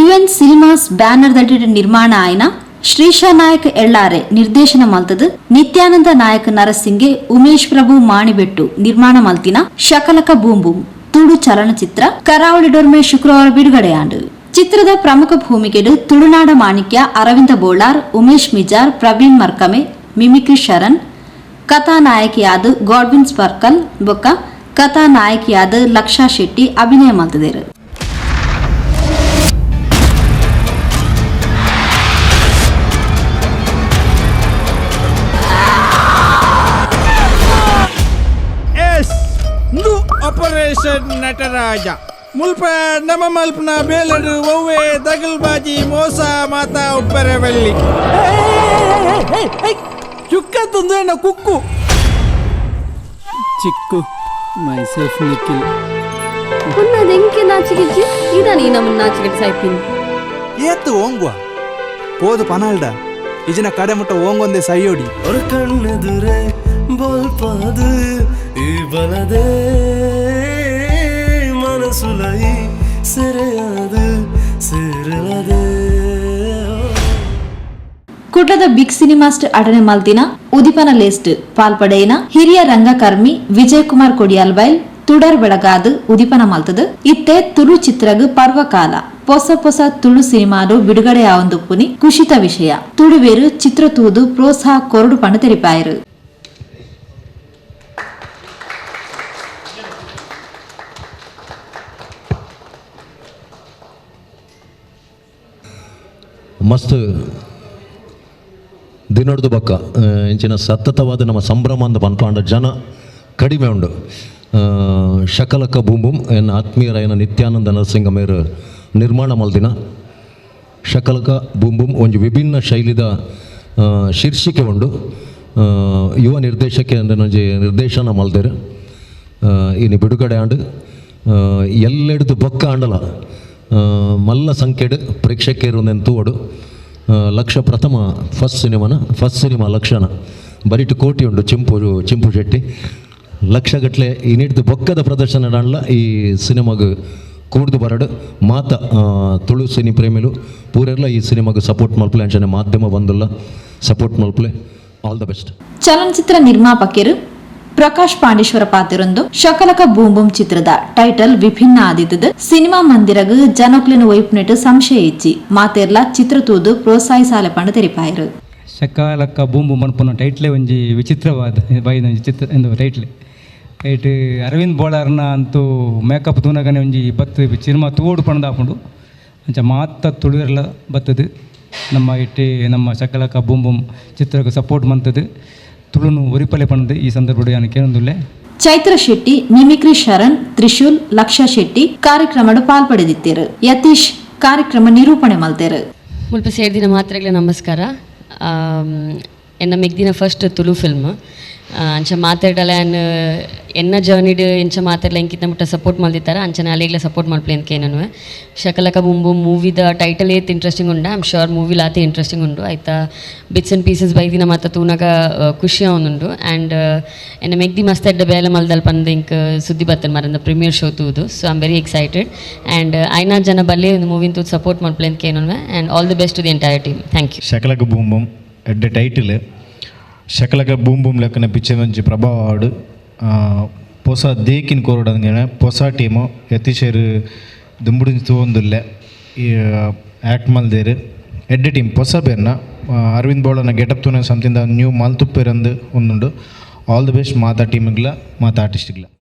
UN cinemas banner ದಟ್ಟಿದ ನಿರ್ಮಾಣ ಆಯ್ನ ಶ್ರೀಶಾ ನಾಯಕ್ ಎಳ್ಳಾರೆ ನಿರ್ದೇಶನ ಮಲ್ತದು ನಿತ್ಯಾನಂದ ನಾಯಕ್ ನರಸಿಂಗೆ ಉಮೇಶ್ ಪ್ರಭು ಮಾಣಿಬೆಟ್ಟು ನಿರ್ಮಾಣ ಮಲ್ತಿನ ಶಕಲಕ ಬೂಮ್ ಬೂಮ್ ತುಳು ಚಲನಚಿತ್ರ ಕರಾವಳಿ ಡೊರ್ಮೆ ಶುಕ್ರವಾರ ಬಿಡುಗಡೆಯಾಂಡು. ಚಿತ್ರದ ಪ್ರಮುಖ ಭೂಮಿಕೆಡು ತುಳುನಾಡ ಮಾಣಿಕ್ಯ ಅರವಿಂದ ಬೋಳಾರ್, ಉಮೇಶ್ ಮಿಜಾರ್, ಪ್ರವೀಣ್ ಮರ್ಕಮೆ, ಮಿಮಿಕ್ರಿ ಶರಣ್, ಕಥಾನಾಯಕಿಯಾದ ಗಾಡ್ವಿನ್ ಸ್ಪರ್ಕಲ್ ಬೊಕ್ಕ ಕಥಾನಾಯಕಿಯಾದ ಲಕ್ಷಾ ಶೆಟ್ಟಿ ಅಭಿನಯ ಮಲ್ತದೇರು. ಆಪರೇಷನ್ ನಟರಾಜ ಮುಲ್ಪ ನಮ ಮಲ್ಪನ ಬೇಲಡು ಒವ್ವೆ ದಗಲ್ಬಾಜಿ ಮೋಸ ಮಾತಾ ಉಪ್ಪರವಳ್ಳಿ ಚುಕ್ಕ ತುಂದೇನ ಕುಕ್ಕು ಚಿಕ್ಕು ಮೈಸೆಲ್ಫ್ ನಿಖಿಲ್ ಉನ್ನದೆಂಕೆ ನಾಚಿಗಿಜ್ಜಿ ಇದ ನೀ ನಮ್ಮನ್ನ ನಾಚಿಗಿಡ್ ಸಾಯ್ತೀನಿ ಏತ್ತು ಓಂಗ್ವಾ ಪೋದು ಪನಾಲ್ಡ ಇಜಿನ ಕಡೆ ಮುಟ್ಟ ಓಂಗೊಂದೆ ಸೈಯೋಡಿ ஒரு கண்ணெதுரே போல் பாது இவளதே மனசுலை ಸೆರೆಯಾದು ಸೇರಲದೆ. ಕುಡ್ಲದ ಬಿಗ್ ಸಿನಿಮಾಸ್ಟ್ ಅಟನೆ ಮಲ್ತಿನ ಉದಿಪನ ಲೇಸ್ಟ್ ಪಾಲ್ಪಡೆಯಿನ ಹಿರಿಯ ರಂಗಕರ್ಮಿ ವಿಜಯ್ ಕುಮಾರ್ ಕೊಡಿಯಾಲ್ಬೈಲ್ ತುಡರ್ ಬೆಳಗಾದು ಉದಿಪನ ಮಲ್ತದು ಇತ್ತೆ ತುಳು ಚಿತ್ರಗ್ ಪರ್ವಕಾಲ ಹೊಸ ಹೊಸ ತುಳು ಸಿನಿಮಾಡು ಬಿಡುಗಡೆ ಆವೊಂದುಪ್ಪುನಿ ಕುಶಿತ ವಿಷಯ ತುಳುವೇರು ಚಿತ್ರ ತೂದು ಪ್ರೋತ್ಸಾಹ ಕೊರಡು ಪಂಡ ತೆರಿಪಾಯರು. ಮಸ್ತ್ ದಿನೊಡ್ದು ಬಕ್ಕ ಇಂಚಿನ ಸತತವಾದ ನಮ್ಮ ಸಂಭ್ರಮ ಅಂತ ಪನ್ಪಾಂಡ ಜನ ಕಡಿಮೆ ಉಂಡು. ಶಕಲಕ ಬೂಂಬುಂ ಎನ್ನ ಆತ್ಮೀಯರಾಯನ ನಿತ್ಯಾನಂದ ನರಸಿಂಗ ಮೇರು ನಿರ್ಮಾಣ ಮಲ್ದಿನ ಶಕಲಕ ಬೂಂಬುಂ ಒಂದು ವಿಭಿನ್ನ ಶೈಲಿದ ಶೀರ್ಷಿಕೆ ಉಂಡು. ಯುವ ನಿರ್ದೇಶಕ ಒಂಜಿ ನಿರ್ದೇಶನ ಮಲ್ದೇರು ಇನ್ನು ಬಿಡುಗಡೆ ಆಂಡು ಎಲ್ಲೆಡ್ದು ಬೊಕ್ಕ ಆಂಡಲ ಮಲ್ಲ ಸಂಖ್ಯೆಡ್ ಪ್ರೇಕ್ಷಕರು ನೆಂತುವಡು ಲಕ್ಷ ಪ್ರಥಮ ಫಸ್ಟ್ ಸಿನಿಮಾ ಲಕ್ಷಣ ಬರಿಟು ಕೋಟಿ ಉಂಡು ಚಿಂಪು ಶೆಟ್ಟಿ ಲಕ್ಷಗಟ್ಟಲೆ ಈ ನೀಡ್ದು ಬೊಕ್ಕದ ಪ್ರದರ್ಶನ ಆಂಡ್ಲ ಈ ಸಿನಿಮಾಗ ಕೂಡ್ದು ಬರಡು ಮಾತ ತುಳು ಸಿನಿ ಪ್ರೇಮಿಲು ಪೂರೆಲ್ಲ ಈ ಸಿನಿಮಾಗ ಸಪೋರ್ಟ್ ಮಲ್ಪಲೆ ಅಂಚನೆ ಮಾಧ್ಯಮ ಬಂದುಲ್ಲ ಸಪೋರ್ಟ್ ಮಲ್ಪಲೆ. All the best. ಚಲನಚಿತ್ರ ನಿರ್ಮಾಪಕರು ಪ್ರಕಾಶ್ ಪಾಂಡೇಶ್ವರ ಪಾತಿರೊಂದು ಶಕಲಕ ಬೂಮ್ ಬೂಮ್ ಚಿತ್ರದ ಟೈಟಲ್ ವಿಭಿನ್ನ ಆದಿದ್ದು ಸಿನಿಮಾ ಮಂದಿರಗ್ ಜನಕ್ಲಿನ ವೈಪ್ನೆಟ್ ಸಂಶಯ ಇಚ್ಚಿ ಮಾತೆರ್ಲ ಚಿತ್ರ ತೂದು ಪ್ರೋತ್ಸಾಹಿಸಾಲೆ ಪಂಡ ತೆರಿಪಾಯರು. ಶಕಲಕ ಬೂಮ್ ಬೂಮ್ ಅನ್ಪುನ ಟೈಟ್ಲೆ ಒಂಜಿ ವಿಚಿತ್ರವಾದ ಬೈದ ಚಿತ್ರ ಎಂದು ಟೈಟ್ಲೆ ಐಟ್ ಅರವಿಂದ್ ಬೋಳಾರ್ನ ಅಂತೂ ಮೇಕಪ್ ತೂನಗನೆ ಒಂಜಿ ಬತ್ತು ಸಿನಿಮಾ ತೂಡು ಪಣದಾಪುಂಡು ಅಂಚ ಮಾತ ತುಳುವೆರ್ಲ ಬತ್ತದು ನಮ್ಮ ಇಟ್ಟಿ ನಮ್ಮ ಶಕಲಕ ಬೂಮ್ ಬೂಮ್ ಚಿತ್ರಕ್ಕೆ ಸಪೋರ್ಟ್ ಮಂತದು ತುಳುನು ಒರಿಪಲೆ ಪಣದು ಈ ಸಂದರ್ಭ ನಾನು ಕೇಳೊಂದುಲ್ಲೆ. ಚೈತ್ರ ಶೆಟ್ಟಿ, ಮಿಮಿಕ್ರಿ ಶರಣ್, ತ್ರಿಶೂಲ್, ಲಕ್ಷಾ ಶೆಟ್ಟಿ ಕಾರ್ಯಕ್ರಮಡು ಪಾಲ್ಪಡೆದಿತ್ತೇರು. ಯತೀಶ್ ಕಾರ್ಯಕ್ರಮ ನಿರೂಪಣೆ ಮಲ್ತೇರು. ಮುಲ್ಪ ಸೇರ್ದಿನ ಮಾತ್ರೆಗಳ ನಮಸ್ಕಾರ. ಎನ್ನ ಮೆಗ್ದಿನ ಫಸ್ಟ್ ತುಳು ಫಿಲ್ಮ್ ಅಂಚ ಮಾತಾಡಲ ಎನ್ನ ಜರ್ನಿಡ್ ಎಂಚ ಮಾತಾಡಲ ಎಂಕಿಂತ ಮುಟ್ಟ ಸಪೋರ್ಟ್ ಮಲ್ದಿತ್ತಾರೆ ಅಂಚನ ಅಲ್ಲಿಗ್ಲ ಸಪೋರ್ಟ್ ಮಲ್ಪಲೆ ಅಂತ ಏನನು ಶಕಲಕ ಬೂಮ್ ಮೂವಿದ ಟೈಟಲ್ ಏತ್ ಇಂಟ್ರೆಸ್ಟಿಂಗ್ ಉಂಡ. I'm sure movie lathi interesting ಉಂಡು ಆಯ್ತಾ. ಬಿಟ್ಸ್ ಆ್ಯಂಡ್ ಪೀಸಸ್ ಬೈದಿನ ಮಾತ ತೂನಾಗ ಖುಷಿ ಅವನುಂಡು ಆ್ಯಂಡ್ ಎನ್ನ ಮೆಗ್ದಿ ಮಸ್ತ್ ಎಡ್ಡ ಬೇಲೆ ಮಲ್ದಲ್ ಪಂದ ಇಂಕ್ ಸುದ್ದಿ ಬರ್ತದೆ ಮರಂದ ಪ್ರೀಮಿಯರ್ ಶೋ ತೂದು. So I'm very excited and ಐನಾ ಜನ ಬಲ್ಲೆ ಒಂದು ಮೂವಿನ ತೂದು ಸಪೋರ್ಟ್ ಮಲ್ಪಲೆ ಅಂತ ಏನನು and all the best to the entire team. Thank you. Shakalaka Boom Boom ಎಡ್ಡ ಟೈಟಲ್ ಶಕಲಕ ಬೂಮ್ ಬೂಮ್ ಲೆಕ್ಕನ ಪಿಕ್ಚರ್ ಒಂಜಿ ಪ್ರಭಾವ ಆಡು ಹೊಸ ದೇಕಿನ ಕೋರಡಂಗೆ ಹೊಸ ಟೀಮು ಯತೀಶರು ದುಂಬುಡಿನ ತೂವೊಂದುಲ್ಲೆ ಈ ಆ್ಯಕ್ಟ್ ಮಲ್ದೇರು ಎಡ್ಡ ಟೀಮ್ ಹೊಸ ಬೇರ್ನ ಅರವಿಂದ್ ಬೋಳನ ಗೆಟಪ್ ತೂನ ಸಮಥಿಂಗ್ ನ್ಯೂ ಮಲ್ತುಪ್ಪೇರಂದು ಒಂದುಂಡು. ಆಲ್ ದಿ ಬೆಸ್ಟ್ ಮಾತಾ ಟೀಮ್ಗಳ ಮಾತಾ ಆರ್ಟಿಸ್ಟ್ಗಳ.